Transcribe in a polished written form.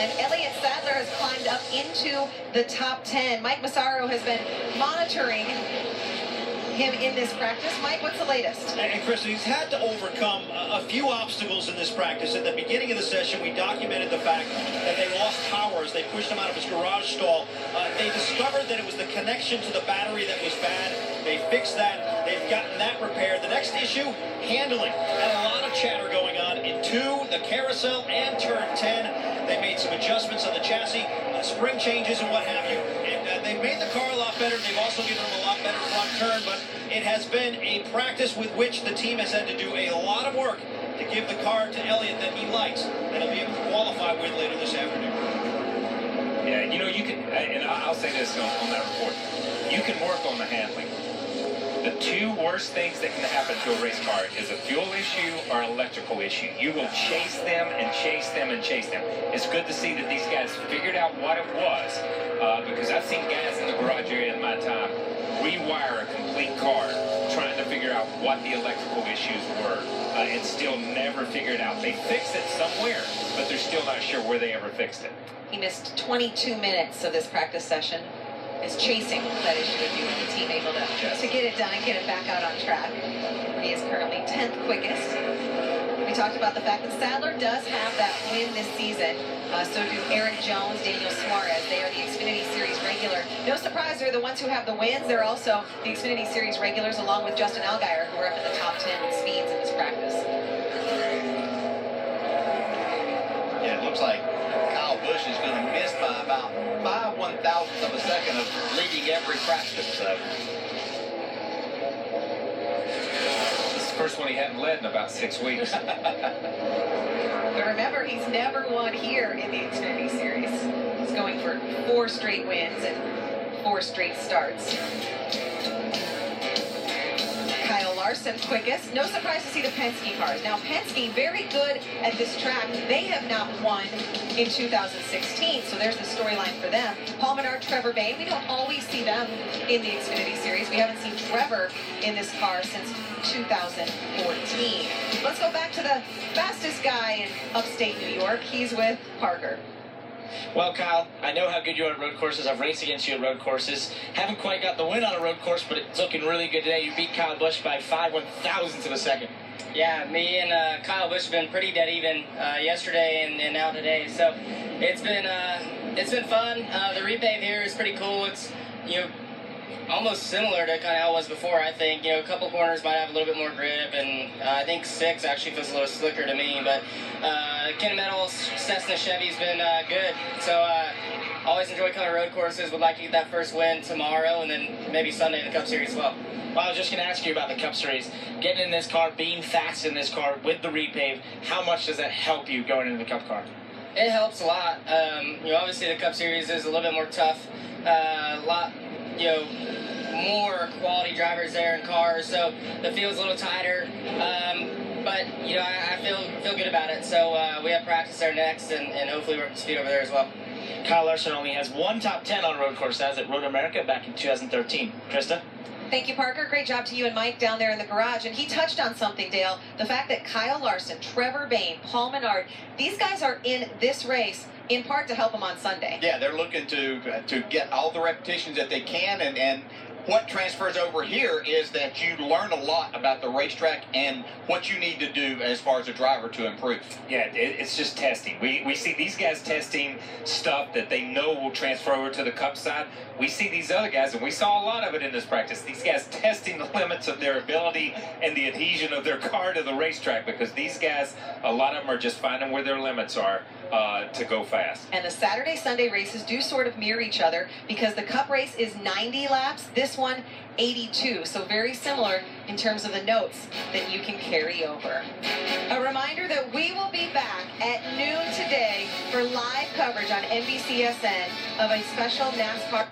Glen. Elliott Sadler has climbed up into the top 10. Mike Massaro has been monitoring him in this practice. Mike, what's the latest? And Kristen, he's had to overcome a few obstacles in this practice. At the beginning of the session, we documented the fact that they lost power as they pushed him out of his garage stall. They discovered that it was the connection to the battery that was bad. They fixed that. They've gotten that repaired. The next issue, handling. Had a lot of chatter going on in 2, the carousel, and turn 10. They made some adjustments on the chassis, spring changes and what have you. And they've made the car a lot better. They've also given them a lot better front turn. But it has been a practice with which the team has had to do a lot of work to give the car to Elliott that he likes, that he'll be able to qualify with later this afternoon. Yeah, you know, you can, and I'll say this on that report, you can work on the handling. The 2 worst things that can happen to a race car is a fuel issue or an electrical issue. You will chase them and chase them and chase them. It's good to see that these guys figured out what it was, because I've seen guys in the garage area in my time rewire a complete car trying to figure out what the electrical issues were, and still never figure it out. They fixed it somewhere, but they're still not sure where they ever fixed it. He missed 22 minutes of this practice session. Is chasing that issue with you with the team able to get it done and get it back out on track. He is currently 10th quickest. We talked about the fact that Sadler does have that win this season. So do Eric Jones, Daniel Suarez. They are the Xfinity Series regular. No surprise, they're the ones who have the wins. They're also the Xfinity Series regulars, along with Justin Allgaier, who are up in the top 10 in speeds in this practice. Yeah, it looks like Kyle Busch is going to miss by about 5/1000th of a second of leading every practice. So. This is the first one he hadn't led in about 6 weeks. But remember, he's never won here in the Xfinity Series. He's going for 4 straight wins and 4 straight starts. Kyle Larson quickest. No surprise to see the Penske cars. Now, Penske, very good at this track. They have not won in 2016, so there's the storyline for them. Paul Menard, Trevor Bayne, we don't always see them in the Xfinity Series. We haven't seen Trevor in this car since 2014. Let's go back to the fastest guy in upstate New York. He's with Parker. Well, Kyle, I know how good you are at road courses. I've raced against you at road courses. Haven't quite got the win on a road course, but it's looking really good today. You beat Kyle Busch by 5/1000th of a second. Yeah, me and Kyle Busch have been pretty dead even yesterday and now today. So it's been fun. The repave here is pretty cool. It's almost similar to kind of how it was before. I think a couple corners might have a little bit more grip, and I think 6 actually feels a little slicker to me. But Kennametal's Cessna Chevy's been good. So always enjoy coming to road courses. Would like to get that first win tomorrow, and then maybe Sunday in the Cup Series as well. Well, I was just going to ask you about the Cup Series. Getting in this car, being fast in this car with the repave, how much does that help you going into the Cup car? It helps a lot. Obviously the Cup Series is a little bit more tough. A lot, more quality drivers there in cars, so the field's a little tighter. But I feel good about it. So we have practice there next, and hopefully we're up to speed over there as well. Kyle Larson only has 1 top 10 on a road course. That was at Road America back in 2013. Krista? Thank you, Parker. Great job to you and Mike down there in the garage. And he touched on something, Dale. The fact that Kyle Larson, Trevor Bayne, Paul Menard, these guys are in this race in part to help them on Sunday. Yeah, they're looking to get all the repetitions that they can, and what transfers over here is that you learn a lot about the racetrack and what you need to do as far as a driver to improve. Yeah, it's just testing. We see these guys testing stuff that they know will transfer over to the Cup side. We see these other guys, and we saw a lot of it in this practice, these guys testing the limits of their ability and the adhesion of their car to the racetrack, because these guys, a lot of them are just finding where their limits are to go fast. And the Saturday-Sunday races do sort of mirror each other, because the Cup race is 90 laps, this one 82, so very similar in terms of the notes that you can carry over. A reminder that we will be back at noon today for live coverage on NBCSN of a special NASCAR